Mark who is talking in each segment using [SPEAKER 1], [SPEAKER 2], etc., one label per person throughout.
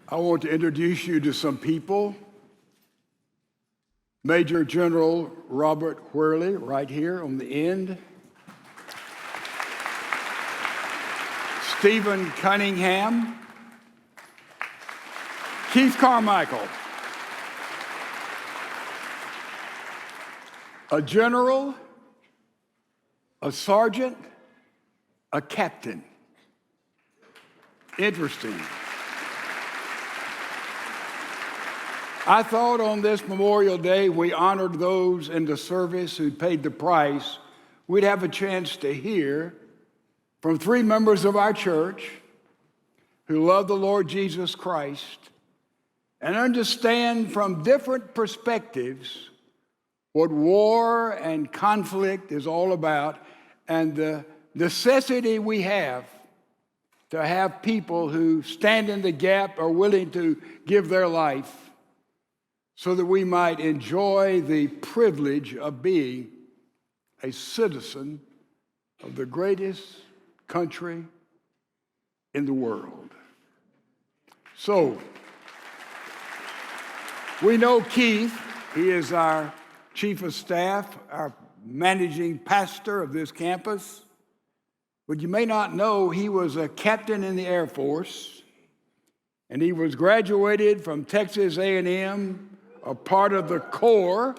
[SPEAKER 1] I want to introduce you to some people. Major General Robert Worley, right here on the end. Stephen Cunningham. Chief Carmichael. A general, a sergeant, a captain. Interesting. I thought on this Memorial Day, we honored those in the service who paid the price. We'd have a chance to hear from three members of our church who love the Lord Jesus Christ and understand from different perspectives what war and conflict is all about and the necessity we have to have people who stand in the gap are willing to give their life so that we might enjoy the privilege of being a citizen of the greatest country in the world. So, we know Keith. He is our chief of staff, our managing pastor of this campus. But you may not know he was a captain in the Air Force, and he was graduated from Texas A&M, a part of the Corps,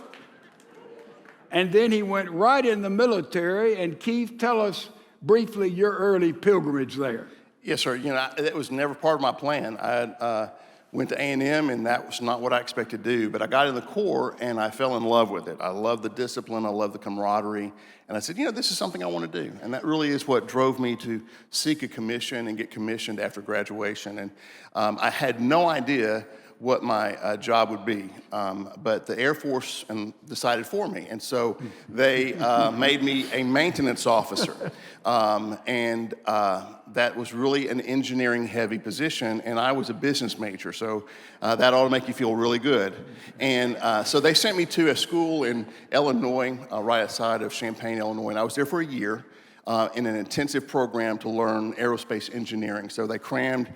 [SPEAKER 1] and then he went right in the military. And Keith, tell us briefly your early pilgrimage there.
[SPEAKER 2] Yes, sir. That was never part of my plan. I went to A&M, and that was not what I expected to do. But I got in the Corps, and I fell in love with it. I love the discipline. I love the camaraderie. And I said, this is something I want to do. And that really is what drove me to seek a commission and get commissioned after graduation. And I had no idea what my job would be, but the Air Force decided for me, and so they made me a maintenance officer, and that was really an engineering-heavy position, and I was a business major, so that ought to make you feel really good. And so they sent me to a school in Illinois, right outside of Champaign, Illinois, and I was there for a year in an intensive program to learn aerospace engineering. So they crammed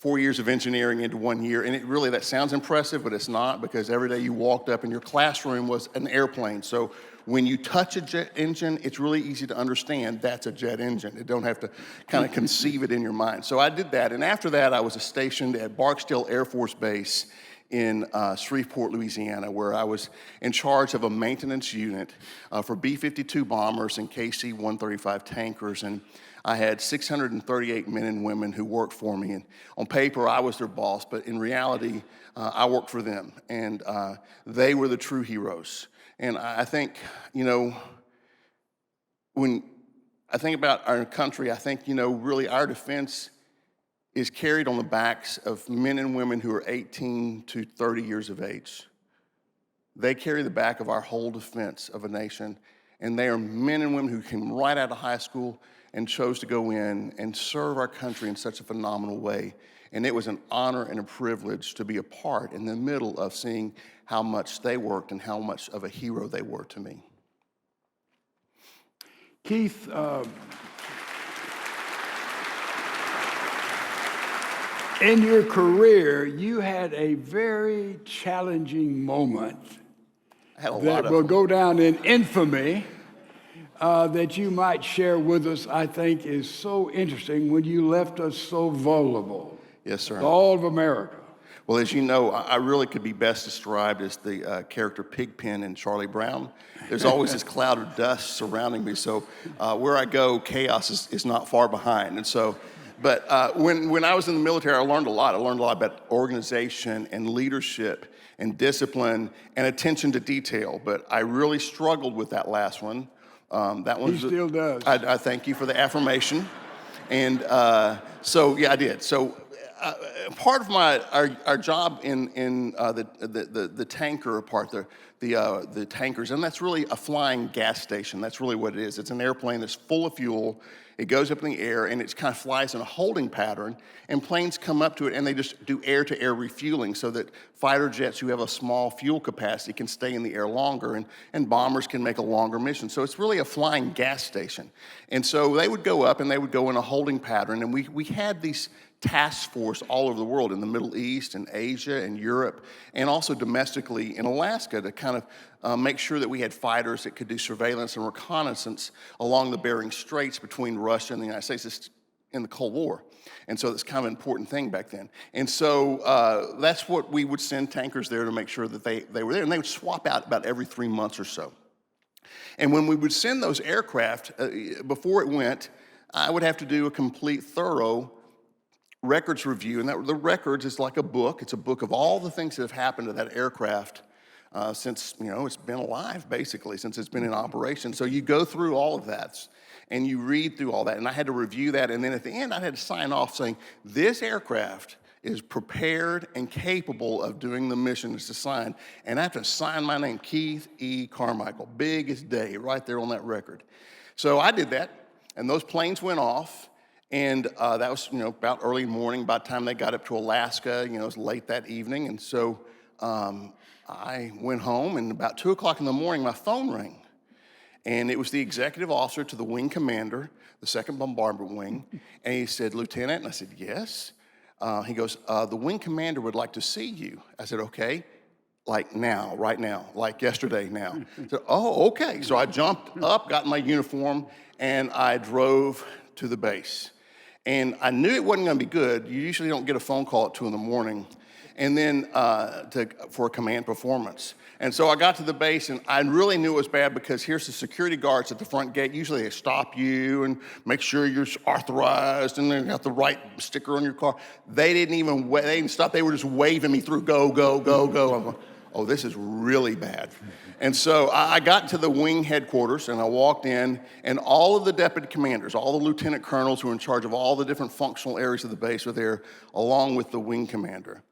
[SPEAKER 2] 4 years of engineering into 1 year, and that sounds impressive, but it's not, because every day you walked up and your classroom was an airplane. So when you touch a jet engine, it's really easy to understand that's a jet engine. You don't have to kind of conceive it in your mind. So I did that, and after that, I was stationed at Barksdale Air Force Base in Shreveport, Louisiana, where I was in charge of a maintenance unit for B-52 bombers and KC-135 tankers, and I had 638 men and women who worked for me, and on paper I was their boss, but in reality I worked for them, and they were the true heroes. And I think, when I think about our country, I think, really our defense is carried on the backs of men and women who are 18 to 30 years of age. They carry the back of our whole defense of a nation, and they are men and women who came right out of high school and chose to go in and serve our country in such a phenomenal way. And it was an honor and a privilege to be a part in the middle of seeing how much they worked and how much of a hero they were to me.
[SPEAKER 1] Keith, in your career, you had a very challenging moment that will go down in infamy. That you might share with us, I think, is so interesting when you left us so vulnerable.
[SPEAKER 2] Yes, sir.
[SPEAKER 1] All of America.
[SPEAKER 2] Well, as you know, I really could be best described as the character Pigpen in Charlie Brown. There's always this cloud of dust surrounding me, so where I go, chaos is not far behind. And so, but when I was in the military, I learned a lot. I learned a lot about organization and leadership and discipline and attention to detail, but I really struggled with that last one. That one.
[SPEAKER 1] He still does.
[SPEAKER 2] I thank you for the affirmation, and so yeah, I did. So part of our job in the tanker part, the tankers, and that's really a flying gas station. That's really what it is. It's an airplane that's full of fuel. It goes up in the air, and it kind of flies in a holding pattern, and planes come up to it, and they just do air-to-air refueling so that fighter jets who have a small fuel capacity can stay in the air longer, and bombers can make a longer mission. So it's really a flying gas station. And so they would go up, and they would go in a holding pattern, and we had these task force all over the world, in the Middle East and Asia and Europe, and also domestically in Alaska, to kind of make sure that we had fighters that could do surveillance and reconnaissance along the Bering Straits between Russia and the United States in the Cold War. And so that's kind of an important thing back then. And so that's what we would send tankers there to make sure that they were there. And they would swap out about every 3 months or so. And when we would send those aircraft, before it went, I would have to do a complete, thorough records review. And the records is like a book. It's a book of all the things that have happened to that aircraft since, it's been alive, basically, since it's been in operation. So you go through all of that, and you read through all that. And I had to review that. And then at the end, I had to sign off saying, this aircraft is prepared and capable of doing the mission it's assigned. And I have to sign my name, Keith E. Carmichael, big as day, right there on that record. So I did that, and those planes went off, and that was, about early morning. By the time they got up to Alaska, it was late that evening. And so I went home, and about 2 o'clock in the morning, my phone rang. And it was the executive officer to the wing commander, the 2nd Bombardment Wing. And he said, Lieutenant, and I said, yes. He goes, the wing commander would like to see you. I said, okay, like now, right now, like yesterday now. I said, oh, okay. So I jumped up, got in my uniform, and I drove to the base. And I knew it wasn't gonna be good. You usually don't get a phone call at 2 in the morning, and then for a command performance. And so I got to the base, and I really knew it was bad, because here's the security guards at the front gate. Usually they stop you and make sure you're authorized and they got the right sticker on your car. They didn't stop. They were just waving me through, go, go, go, go. I'm going, oh, this is really bad. And so I got to the wing headquarters, and I walked in, and all of the deputy commanders, all the lieutenant colonels who were in charge of all the different functional areas of the base were there, along with the wing commander.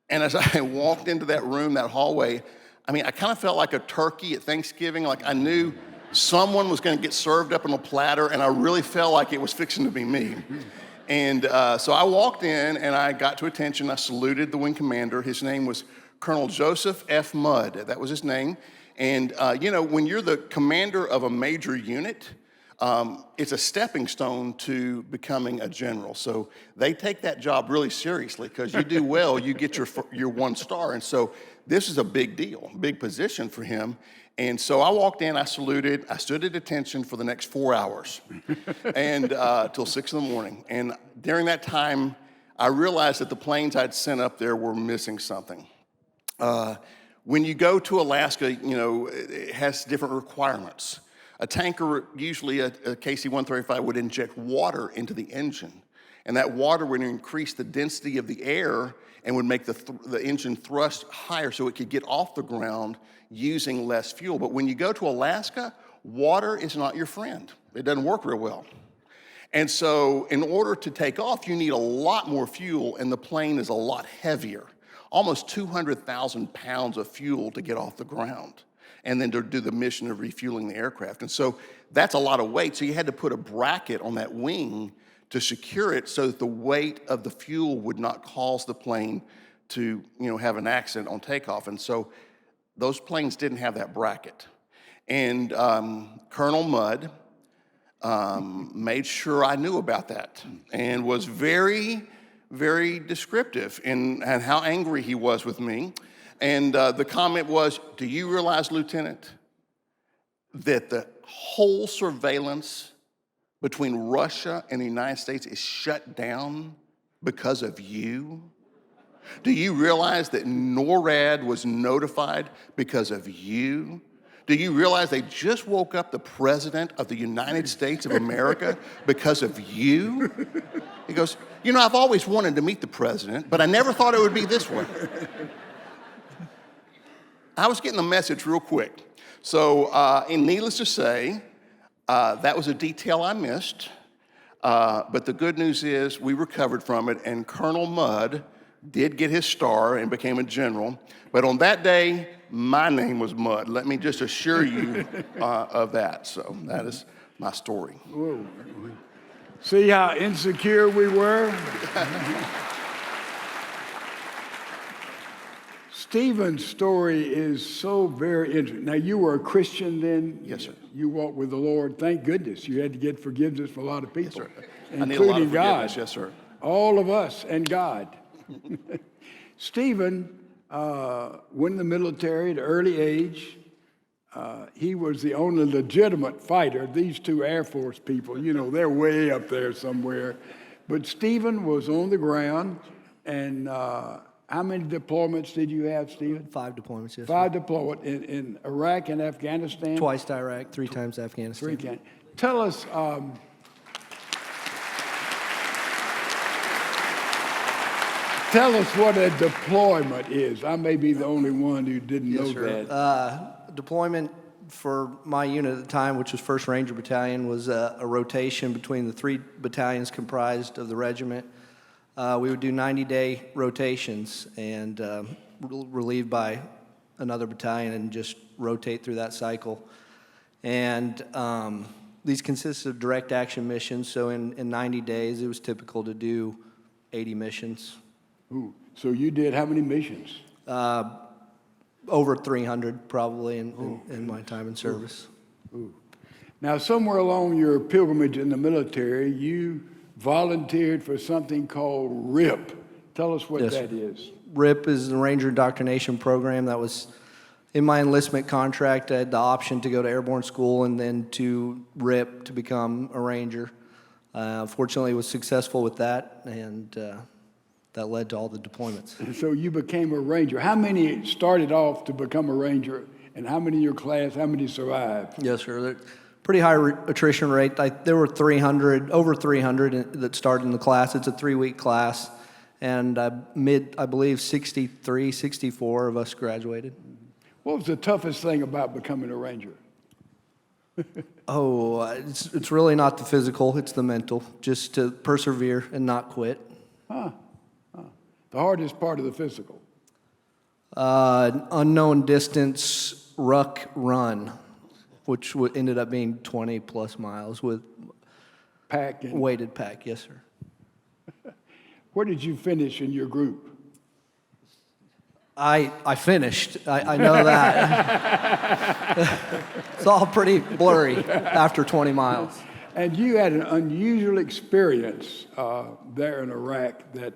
[SPEAKER 2] And as I walked into that room, that hallway, I kind of felt like a turkey at Thanksgiving. Like I knew someone was going to get served up on a platter, and I really felt like it was fixing to be me. And so I walked in, and I got to attention. I saluted the wing commander. His name was Colonel Joseph F. Mudd. That was his name. And, when you're the commander of a major unit, it's a stepping stone to becoming a general. So they take that job really seriously, because you do well, you get your 1 star. And so this is a big deal, big position for him. And so I walked in, I saluted, I stood at attention for the next 4 hours, and till 6 in the morning. And during that time, I realized that the planes I'd sent up there were missing something. When you go to Alaska, it has different requirements. A tanker, usually a KC-135, would inject water into the engine, and that water would increase the density of the air and would make the engine thrust higher so it could get off the ground using less fuel. But when you go to Alaska, water is not your friend. It doesn't work real well. And so in order to take off, you need a lot more fuel, and the plane is a lot heavier, almost 200,000 pounds of fuel to get off the ground, and then to do the mission of refueling the aircraft. And so that's a lot of weight. So you had to put a bracket on that wing to secure it so that the weight of the fuel would not cause the plane to, have an accident on takeoff. And so those planes didn't have that bracket. And Colonel Mudd made sure I knew about that, and was very, very descriptive in how angry he was with me. And the comment was, do you realize, Lieutenant, that the whole surveillance between Russia and the United States is shut down because of you? Do you realize that NORAD was notified because of you? Do you realize they just woke up the President of the United States of America because of you? He goes, I've always wanted to meet the President, but I never thought it would be this way. I was getting the message real quick. So, and needless to say, that was a detail I missed. But the good news is we recovered from it, and Colonel Mudd did get his star and became a general. But on that day, my name was Mudd. Let me just assure you of that. So that is my story.
[SPEAKER 1] Whoa. See how insecure we were? Stephen's story is so very interesting. Now, you were a Christian then?
[SPEAKER 2] Yes, sir.
[SPEAKER 1] You walked with the Lord. Thank goodness. You had to get forgiveness for a lot of people,
[SPEAKER 2] Yes, sir. I need a lot of
[SPEAKER 1] including God.
[SPEAKER 2] forgiveness. Yes, sir.
[SPEAKER 1] all of us and God. Stephen went in the military at an early age. He was the only legitimate fighter. These two Air Force people, you know, they're way up there somewhere. But Stephen was on the ground, and how many deployments did you have, Stephen?
[SPEAKER 3] 5 deployments, yes.
[SPEAKER 1] 5 deployments in Iraq and Afghanistan?
[SPEAKER 3] Twice to Iraq, 3 times Afghanistan.
[SPEAKER 1] 3 can. Tell us, tell us what a deployment is. I may be the only one who didn't know that.
[SPEAKER 3] Deployment for my unit at the time, which was 1st Ranger Battalion, was a rotation between the 3 battalions comprised of the regiment. We would do 90-day rotations and relieved by another battalion and just rotate through that cycle. And these consisted of direct action missions, so in 90 days it was typical to do 80 missions.
[SPEAKER 1] Ooh, so you did how many missions?
[SPEAKER 3] Over 300 probably in my time in service.
[SPEAKER 1] Ooh. Now, somewhere along your pilgrimage in the military, you volunteered for something called RIP. Tell us what that is.
[SPEAKER 3] RIP is the Ranger Indoctrination Program that was in my enlistment contract. I had the option to go to airborne school and then to RIP to become a Ranger. Fortunately, was successful with that, and that led to all the deployments.
[SPEAKER 1] And so you became a Ranger. How many started off to become a Ranger, and how many in your class, how many survived?
[SPEAKER 3] Yes, sir. Pretty high attrition rate. There were over 300 that started in the class. It's a 3-week class, and I believe 63, 64 of us graduated.
[SPEAKER 1] What was the toughest thing about becoming a Ranger?
[SPEAKER 3] It's really not the physical, it's the mental, just to persevere and not quit.
[SPEAKER 1] The hardest part of the physical?
[SPEAKER 3] Unknown distance, ruck run, which ended up being 20-plus miles with
[SPEAKER 1] Pack and
[SPEAKER 3] weighted pack, yes, sir.
[SPEAKER 1] Where did you finish in your group?
[SPEAKER 3] I finished. I know that. It's all pretty blurry after 20 miles.
[SPEAKER 1] And you had an unusual experience there in Iraq that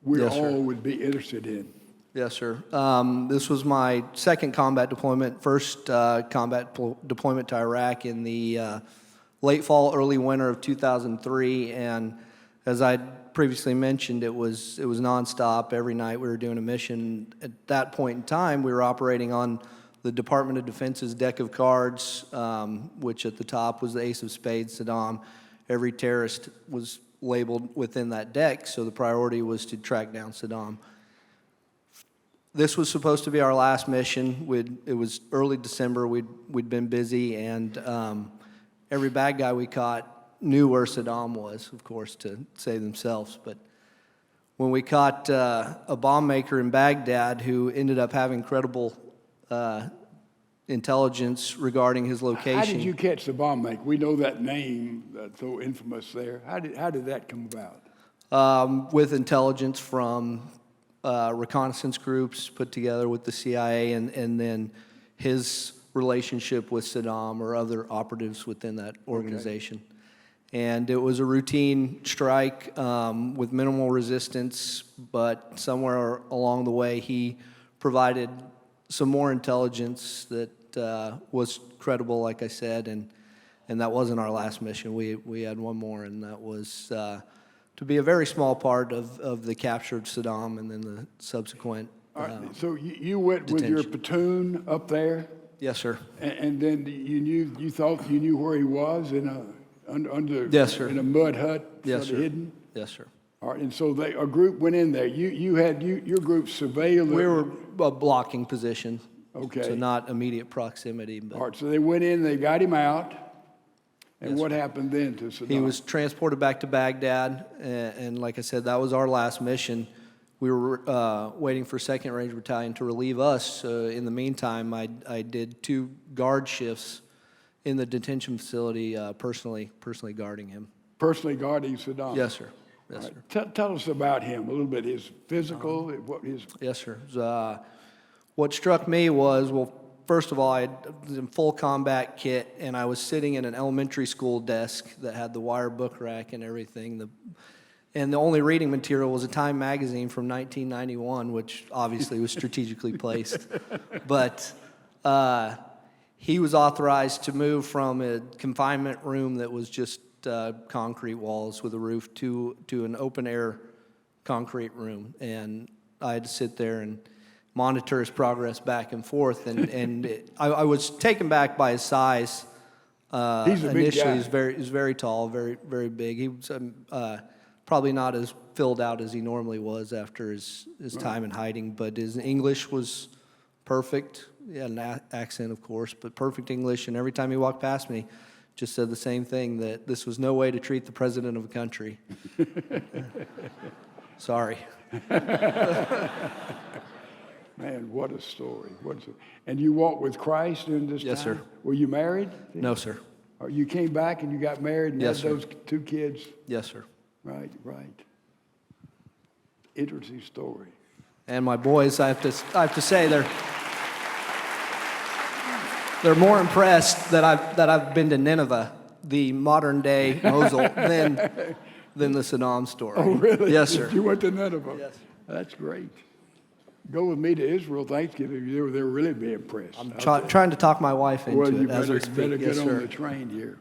[SPEAKER 1] we
[SPEAKER 3] Yes,
[SPEAKER 1] all
[SPEAKER 3] sir.
[SPEAKER 1] would be interested in.
[SPEAKER 3] Yes, sir. This was my second combat deployment, first combat deployment to Iraq in the late fall, early winter of 2003. And as I previously mentioned, it was nonstop. Every night we were doing a mission. At that point in time, we were operating on the Department of Defense's deck of cards, which at the top was the Ace of Spades, Saddam. Every terrorist was labeled within that deck, so the priority was to track down Saddam. This was supposed to be our last mission. It was early December. We'd been busy, and every bad guy we caught knew where Saddam was, of course, to save themselves. But when we caught a bomb maker in Baghdad who ended up having credible intelligence regarding his location.
[SPEAKER 1] How did you catch the bomb maker? We know that name, that's so infamous there. How did that come about?
[SPEAKER 3] With intelligence from reconnaissance groups put together with the CIA, and then his relationship with Saddam or other operatives within that organization. Okay. And it was a routine strike with minimal resistance, but somewhere along the way he provided some more intelligence that was credible, like I said, and that wasn't our last mission. We had one more, and that was to be a very small part of the capture of Saddam and then the subsequent
[SPEAKER 1] so you went
[SPEAKER 3] detention.
[SPEAKER 1] with your platoon up there?
[SPEAKER 3] Yes, sir.
[SPEAKER 1] And then you thought you knew where he was under
[SPEAKER 3] Yes, sir.
[SPEAKER 1] in a mud hut,
[SPEAKER 3] Yes,
[SPEAKER 1] sort of
[SPEAKER 3] sir.
[SPEAKER 1] hidden?
[SPEAKER 3] Yes, sir.
[SPEAKER 1] All right, and so a group went in there. You had your group surveilled.
[SPEAKER 3] We were a blocking position.
[SPEAKER 1] Okay.
[SPEAKER 3] So not immediate proximity. But
[SPEAKER 1] All right, so they went in, they got him out, and
[SPEAKER 3] Yes,
[SPEAKER 1] what happened then to Saddam?
[SPEAKER 3] he was transported back to Baghdad, and like I said, that was our last mission. We were waiting for 2nd Ranger Battalion to relieve us. In the meantime, I did 2 guard shifts in the detention facility, personally guarding him.
[SPEAKER 1] Personally guarding Saddam?
[SPEAKER 3] Yes, sir. Yes,
[SPEAKER 1] All
[SPEAKER 3] sir.
[SPEAKER 1] right. Tell us about him a little bit, his physical, what his...
[SPEAKER 3] Yes, sir. What struck me was, well, first of all, I was in full combat kit, and I was sitting in an elementary school desk that had the wire book rack and everything. And the only reading material was a Time magazine from 1991, which obviously was strategically placed. But he was authorized to move from a confinement room that was just concrete walls with a roof to an open-air concrete room. And I had to sit there and monitor his progress back and forth. I was taken back by his size.
[SPEAKER 1] He's a big
[SPEAKER 3] Initially,
[SPEAKER 1] guy.
[SPEAKER 3] he's very tall, very, very big. He was probably not as filled out as he normally was after his time in hiding, but his English was perfect. He had an accent, of course, but perfect English. And every time he walked past me, just said the same thing, that this was no way to treat the president of a country. Sorry.
[SPEAKER 1] Man, what a story. And you walked with Christ during this
[SPEAKER 3] Yes,
[SPEAKER 1] time?
[SPEAKER 3] sir.
[SPEAKER 1] Were you married?
[SPEAKER 3] No, sir.
[SPEAKER 1] Or you came back and you got married and
[SPEAKER 3] Yes,
[SPEAKER 1] had
[SPEAKER 3] sir.
[SPEAKER 1] those 2 kids?
[SPEAKER 3] Yes, sir.
[SPEAKER 1] Right. Interesting story.
[SPEAKER 3] And my boys, I have to say, they're more impressed that I've been to Nineveh, the modern day Mosul, than the Saddam story.
[SPEAKER 1] Oh, really?
[SPEAKER 3] Yes, sir.
[SPEAKER 1] You went to Nineveh?
[SPEAKER 3] Yes.
[SPEAKER 1] That's great. Go with me to Israel Thanksgiving. They'll really be impressed.
[SPEAKER 3] I'm trying to talk my wife into
[SPEAKER 1] Well, you
[SPEAKER 3] it as we
[SPEAKER 1] better
[SPEAKER 3] speak.
[SPEAKER 1] get
[SPEAKER 3] Yes,
[SPEAKER 1] on
[SPEAKER 3] sir.
[SPEAKER 1] the train here.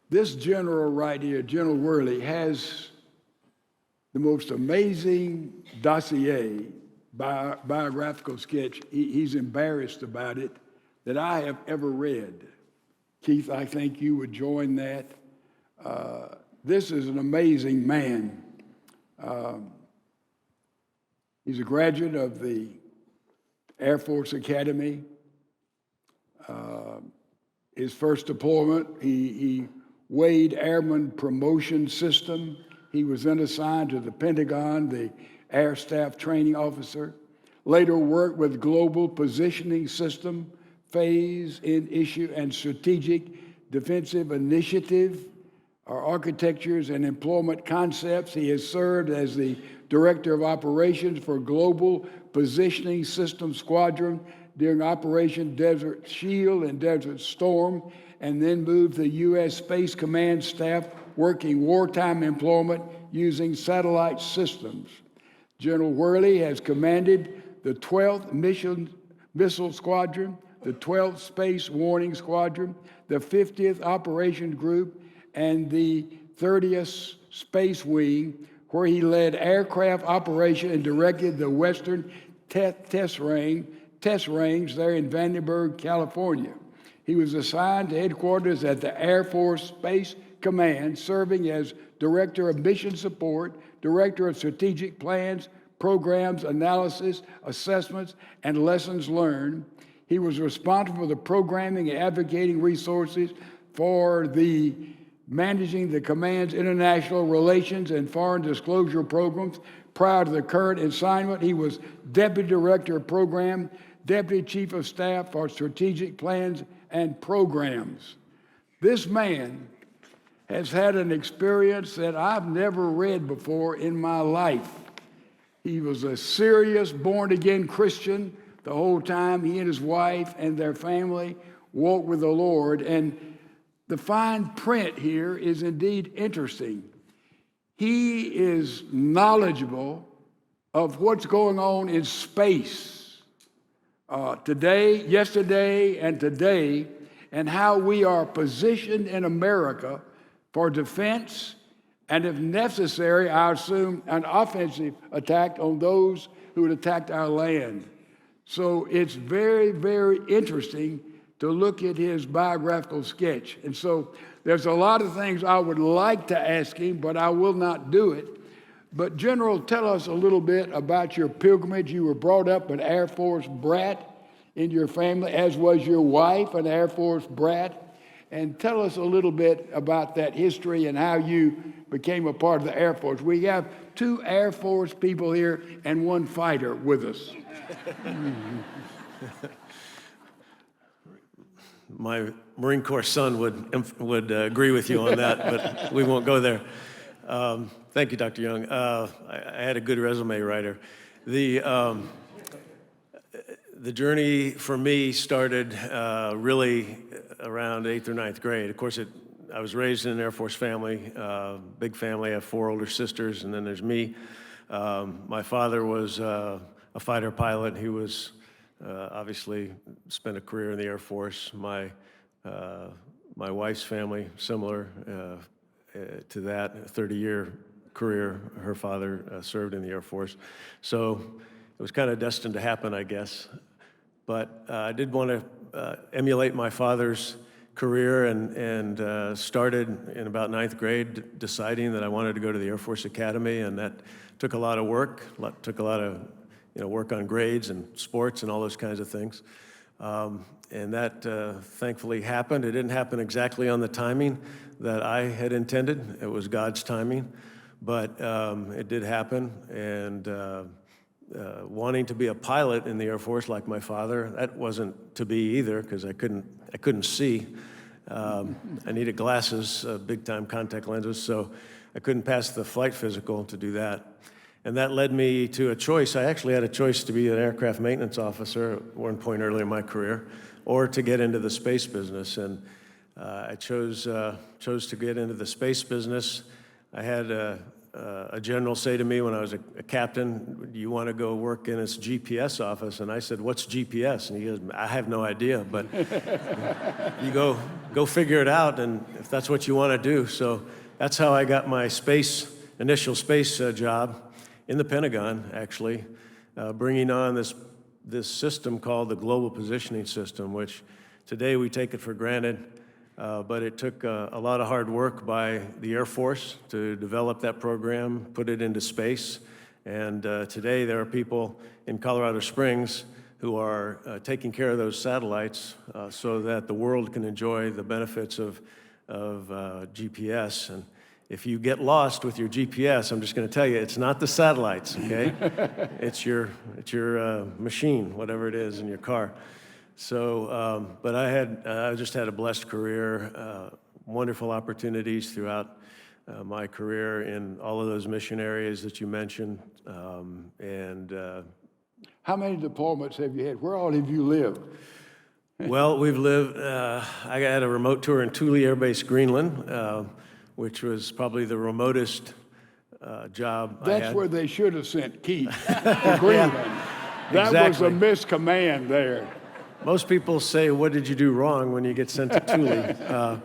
[SPEAKER 1] This general right here, General Worley, has the most amazing dossier, biographical sketch. He's embarrassed about it, that I have ever read. Keith, I think you would join that. This is an amazing man. He's a graduate of the Air Force Academy. His first deployment, he weighed Airman Promotion System. He was then assigned to the Pentagon, the Air Staff Training Officer. Later worked with Global Positioning System, Phase in Issue and Strategic Defensive Initiative, Architectures and Employment Concepts. He has served as the Director of Operations for Global Positioning System Squadron during Operation Desert Shield and Desert Storm, and then moved to U.S. Space Command staff working wartime employment using satellite systems. General Worley has commanded the 12th Missile Squadron, the 12th Space Warning Squadron, the 50th Operations Group, and the 30th Space Wing, where he led aircraft operation and directed the Western test range there in Vandenberg, California. He was assigned to headquarters at the Air Force Space Command, serving as Director of Mission Support, Director of Strategic Plans, Programs, Analysis, Assessments, and Lessons Learned. He was responsible for the programming and advocating resources for the managing the command's international relations and foreign disclosure programs. Prior to the current assignment, he was Deputy Director of Program, Deputy Chief of Staff for Strategic Plans and Programs. This man has had an experience that I've never read before in my life. He was a serious born-again Christian the whole time. He and his wife and their family walked with the Lord. And the fine print here is indeed interesting. He is knowledgeable of what's going on in space today, yesterday, and today, and how we are positioned in America for defense, and if necessary, I assume, an offensive attack on those who had attacked our land. So it's very, very interesting to look at his biographical sketch. And so there's a lot of things I would like to ask him, but I will not do it. But General, tell us a little bit about your pilgrimage. You were brought up an Air Force brat in your family, as was your wife, an Air Force brat. And tell us a little bit about that history and how you became a part of the Air Force. We have 2 Air Force people here and 1 fighter with us.
[SPEAKER 4] My Marine Corps son would agree with you on that, but we won't go there. Thank you, Dr. Young. I had a good resume writer. The journey for me started really around 8th or 9th grade. Of course, I was raised in an Air Force family, big family. I have 4 older sisters, and then there's me. My father was a fighter pilot. He was obviously spent a career in the Air Force. My wife's family, similar to that, a 30-year career. Her father served in the Air Force. So it was kind of destined to happen, I guess. But I did want to emulate my father's career and started in about 9th grade deciding that I wanted to go to the Air Force Academy, and that took a lot of work, took a lot of work on grades and sports and all those kinds of things. And that thankfully happened. It didn't happen exactly on the timing that I had intended. It was God's timing, but it did happen. And wanting to be a pilot in the Air Force like my father, that wasn't to be either, because I couldn't see. I needed glasses, big-time contact lenses, so I couldn't pass the flight physical to do that. And that led me to a choice. I actually had a choice to be an aircraft maintenance officer at one point early in my career, or to get into the space business. And I chose to get into the space business. I had a general say to me when I was a captain, "Do you want to go work in this GPS office?" And I said, "What's GPS?" And he goes, "I have no idea, but you go figure it out, and if that's what you want to do." So that's how I got my initial space job in the Pentagon, actually, bringing on this system called the Global Positioning System, which today we take it for granted. But it took a lot of hard work by the Air Force to develop that program, put it into space. And today there are people in Colorado Springs who are taking care of those satellites so that the world can enjoy the benefits of GPS. And if you get lost with your GPS, I'm just going to tell you, it's not the satellites, okay? It's your machine, whatever it is in your car. So, but I just had a blessed career, wonderful opportunities throughout my career in all of those mission areas that you mentioned.
[SPEAKER 1] How many deployments have you had? Where all have you lived?
[SPEAKER 4] Well, we've lived, I had a remote tour in Thule Air Base, Greenland, which was probably the remotest job I had.
[SPEAKER 1] That's where they should have sent Keith, to Greenland. That
[SPEAKER 4] Exactly.
[SPEAKER 1] was a miscommand there.
[SPEAKER 4] Most people say, "What did you do wrong?" when you get sent to Thule.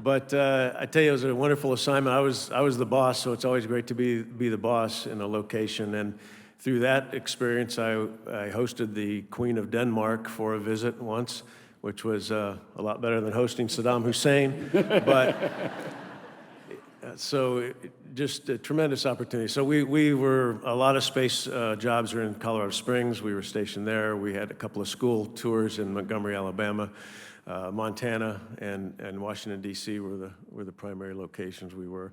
[SPEAKER 4] But I tell you, it was a wonderful assignment. I was the boss, so it's always great to be the boss in a location. And through that experience, I hosted the Queen of Denmark for a visit once, which was a lot better than hosting Saddam Hussein. But so just a tremendous opportunity. So we were, a lot of space jobs were in Colorado Springs. We were stationed there. We had a couple of school tours in Montgomery, Alabama, Montana, and Washington, D.C. were the primary locations we were.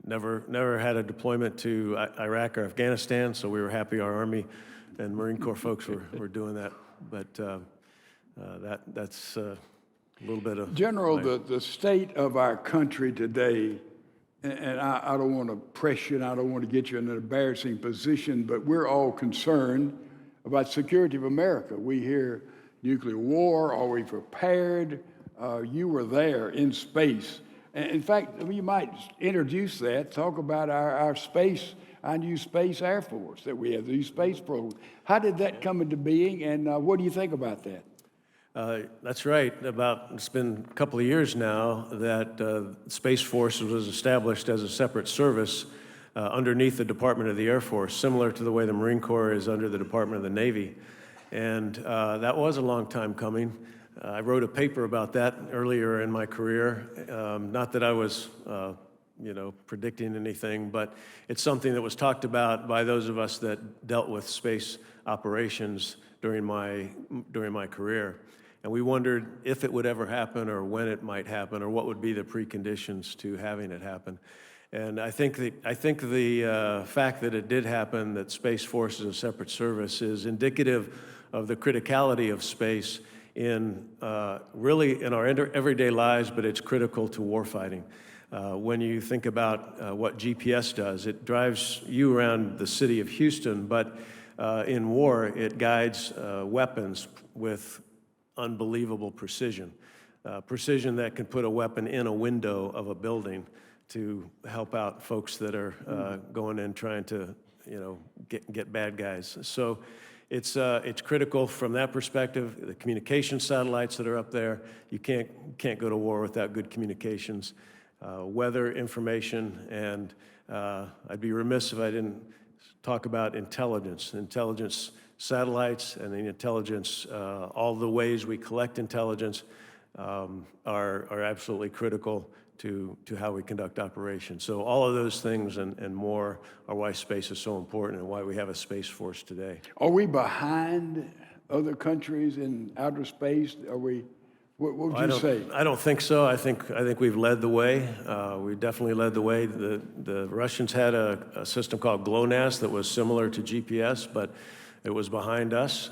[SPEAKER 4] Never had a deployment to Iraq or Afghanistan, so we were happy our Army and Marine Corps folks were doing that. But that's a little bit of...
[SPEAKER 1] General, the state of our country today, and I don't want to press you and I don't want to get you in an embarrassing position, but we're all concerned about security of America. We hear nuclear war, are we prepared? You were there in space. And in fact, you might introduce that, talk about our new Space Air Force that we have, the new space program. How did that come into being, and what do you think about that?
[SPEAKER 4] That's right. It's been a couple of years now that Space Force was established as a separate service underneath the Department of the Air Force, similar to the way the Marine Corps is under the Department of the Navy. And that was a long time coming. I wrote a paper about that earlier in my career. Not that I was, predicting anything, but it's something that was talked about by those of us that dealt with space operations during my career. And we wondered if it would ever happen or when it might happen or what would be the preconditions to having it happen. And I think the fact that it did happen, that Space Force is a separate service, is indicative of the criticality of space really in our everyday lives, but it's critical to warfighting. When you think about what GPS does, it drives you around the city of Houston, but in war, it guides weapons with unbelievable precision. precision that can put a weapon in a window of a building to help out folks that are going in trying to, get bad guys. So it's critical from that perspective. The communication satellites that are up there, you can't go to war without good communications, weather information, and I'd be remiss if I didn't talk about intelligence satellites and the intelligence, all the ways we collect intelligence are absolutely critical to how we conduct operations. So all of those things and more are why space is so important and why we have a Space Force today.
[SPEAKER 1] Are we behind other countries in outer space? What would you say?
[SPEAKER 4] I don't think so. I think we've led the way. We definitely led the way. The Russians had a system called GLONASS that was similar to GPS, but it was behind us.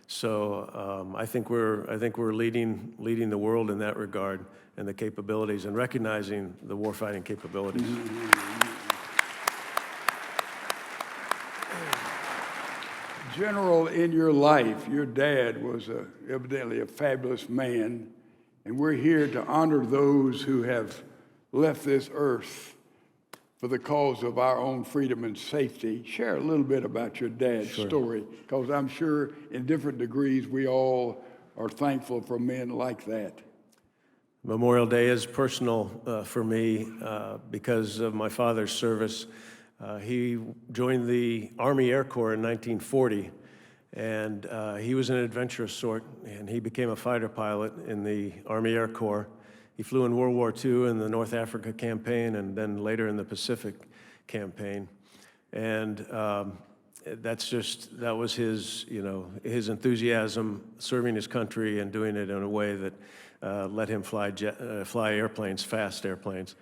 [SPEAKER 4] So I think we're leading the world in that regard and the capabilities and recognizing the warfighting capabilities.
[SPEAKER 1] General, in your life, your dad was evidently a fabulous man, and we're here to honor those who have left this earth for the cause of our own freedom and safety. Share a little bit about your dad's story, because I'm sure in different degrees we all are thankful for men like that.
[SPEAKER 4] Memorial Day is personal for me because of my father's service. He joined the Army Air Corps in 1940, and he was an adventurous sort, and he became a fighter pilot in the Army Air Corps. He flew in World War II in the North Africa campaign and then later in the Pacific campaign. And that was his, his enthusiasm serving his country and doing it in a way that let him fly airplanes, fast airplanes.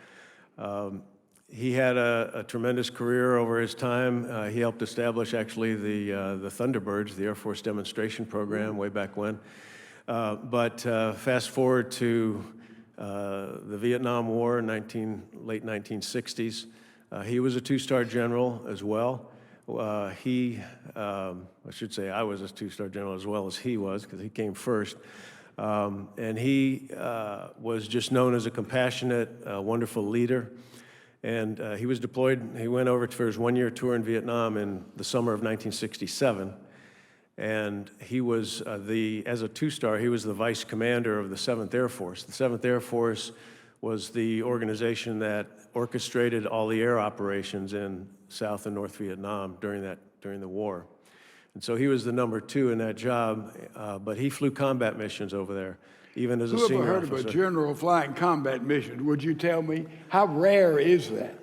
[SPEAKER 4] He had a tremendous career over his time. He helped establish actually the Thunderbirds, the Air Force demonstration program way back when. But fast forward to the Vietnam War, late 1960s. He was a two-star general as well. I should say I was a two-star general as well as he was, because he came first. And he was just known as a compassionate, wonderful leader. And he was deployed. He went over for his one-year tour in Vietnam in the summer of 1967. And he was as a two-star, he was the vice commander of the 7th Air Force. The 7th Air Force was the organization that orchestrated all the air operations in South and North Vietnam during the war. And so he was the number 2 in that job, but he flew combat missions over there, even as a senior
[SPEAKER 1] Who ever heard
[SPEAKER 4] officer.
[SPEAKER 1] of a general flying combat mission? Would you tell me? How rare is that?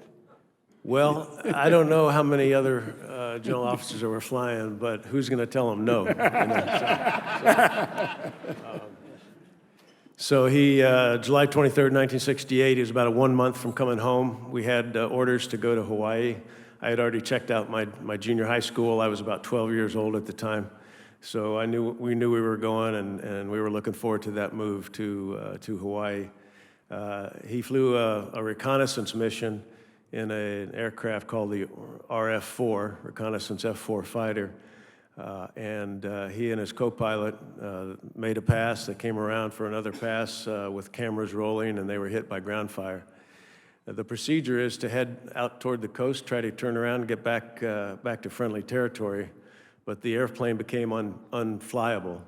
[SPEAKER 4] Well, I don't know how many other general officers that were flying, but who's going to tell them no? So he, July 23rd, 1968, he was about 1 month from coming home. We had orders to go to Hawaii. I had already checked out my junior high school. I was about 12 years old at the time. So we knew we were going, and we were looking forward to that move to Hawaii. He flew a reconnaissance mission in an aircraft called the RF-4, Reconnaissance F-4 fighter. And he and his co-pilot made a pass. They came around for another pass with cameras rolling, and they were hit by ground fire. The procedure is to head out toward the coast, try to turn around and get back to friendly territory, but the airplane became unflyable.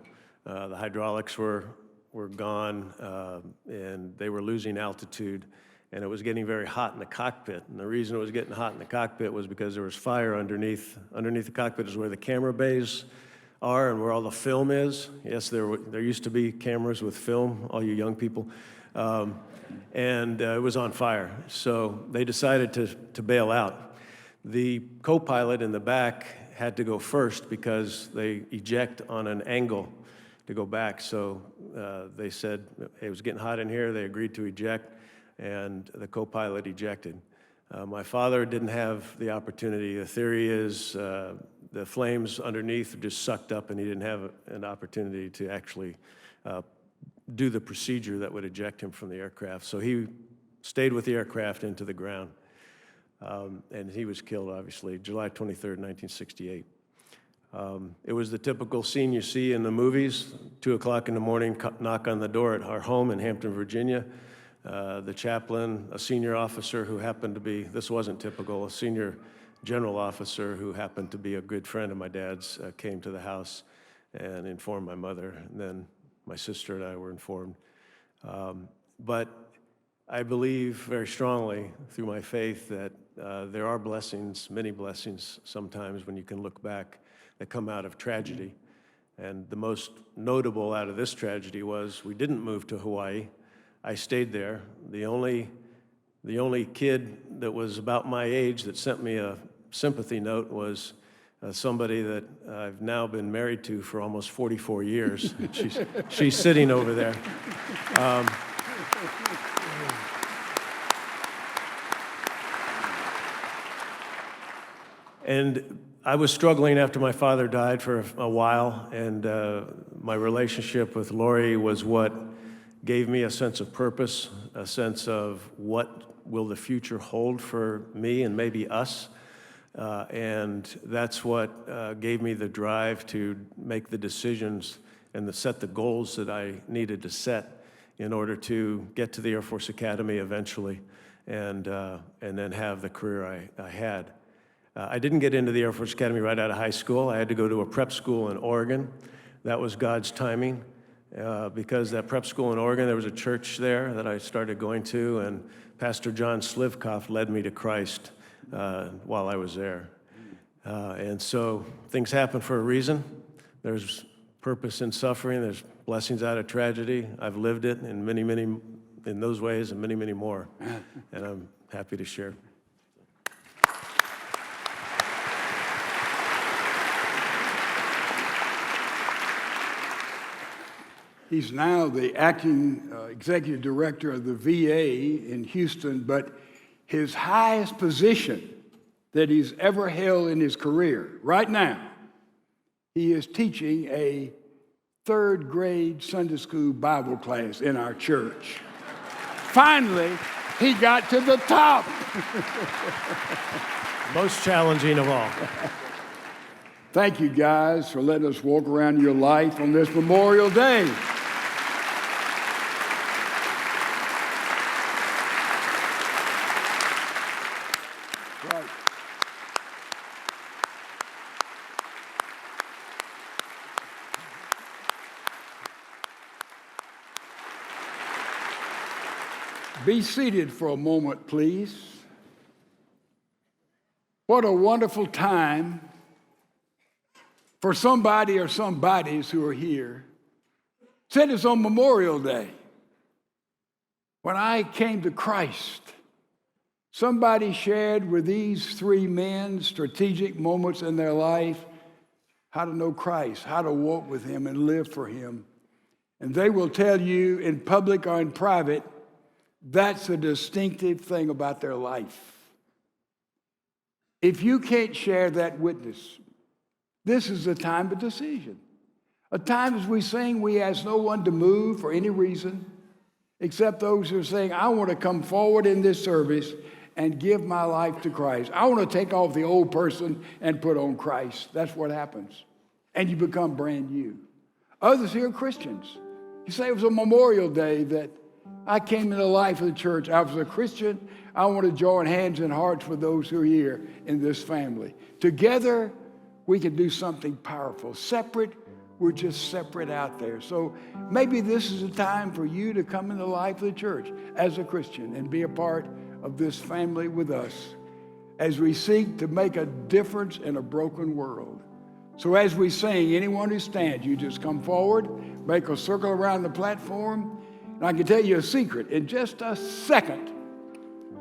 [SPEAKER 4] The hydraulics were gone, and they were losing altitude, and it was getting very hot in the cockpit. And the reason it was getting hot in the cockpit was because there was fire underneath. Underneath the cockpit is where the camera bays are and where all the film is. Yes, there used to be cameras with film, all you young people. And it was on fire. So they decided to bail out. The co-pilot in the back had to go first because they eject on an angle to go back. So they said it was getting hot in here. They agreed to eject, and the co-pilot ejected. My father didn't have the opportunity. The theory is the flames underneath just sucked up, and he didn't have an opportunity to actually do the procedure that would eject him from the aircraft. So he stayed with the aircraft into the ground, and he was killed, obviously, July 23rd, 1968. It was the typical scene you see in the movies, 2 o'clock in the morning, knock on the door at our home in Hampton, Virginia. The chaplain, a senior officer who happened to be, this wasn't typical, a senior general officer who happened to be a good friend of my dad's came to the house and informed my mother, and then my sister and I were informed. But I believe very strongly through my faith that there are blessings, many blessings sometimes when you can look back that come out of tragedy. And the most notable out of this tragedy was we didn't move to Hawaii. I stayed there. The only kid that was about my age that sent me a sympathy note was somebody that I've now been married to for almost 44 years. She's sitting over there. And I was struggling after my father died for a while, and my relationship with Lori was what gave me a sense of purpose, a sense of what will the future hold for me and maybe us. And that's what gave me the drive to make the decisions and to set the goals that I needed to set in order to get to the Air Force Academy eventually and then have the career I had. I didn't get into the Air Force Academy right out of high school. I had to go to a prep school in Oregon. That was God's timing. Because that prep school in Oregon, there was a church there that I started going to, and Pastor John Slivkoff led me to Christ while I was there. And so things happen for a reason. There's purpose in suffering. There's blessings out of tragedy. I've lived it in many, in those ways and many, many more. And I'm happy to share.
[SPEAKER 1] He's now the acting executive director of the VA in Houston, but his highest position that he's ever held in his career, right now, he is teaching a 3rd grade Sunday school Bible class in our church. Finally, he got to the top.
[SPEAKER 4] Most challenging of all.
[SPEAKER 1] Thank you guys for letting us walk around your life on this Memorial Day. Right. Be seated for a moment, please. What a wonderful time for somebody or somebodies who are here. Said it's on Memorial Day. When I came to Christ, somebody shared with these 3 men strategic moments in their life, how to know Christ, how to walk with him and live for him. And they will tell you in public or in private, that's a distinctive thing about their life. If you can't share that witness, this is a time of decision. A time, as we sing, we ask no one to move for any reason, except those who are saying, I want to come forward in this service and give my life to Christ. I want to take off the old person and put on Christ. That's what happens. And you become brand new. Others here are Christians. You say it was a Memorial Day that I came into the life of the church. I was a Christian. I want to join hands and hearts with those who are here in this family. Together, we can do something powerful. Separate, we're just separate out there. So maybe this is a time for you to come into the life of the church as a Christian and be a part of this family with us as we seek to make a difference in a broken world. So as we sing, anyone who stands, you just come forward, make a circle around the platform, and I can tell you a secret. In just a second,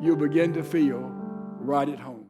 [SPEAKER 1] you'll begin to feel right at home.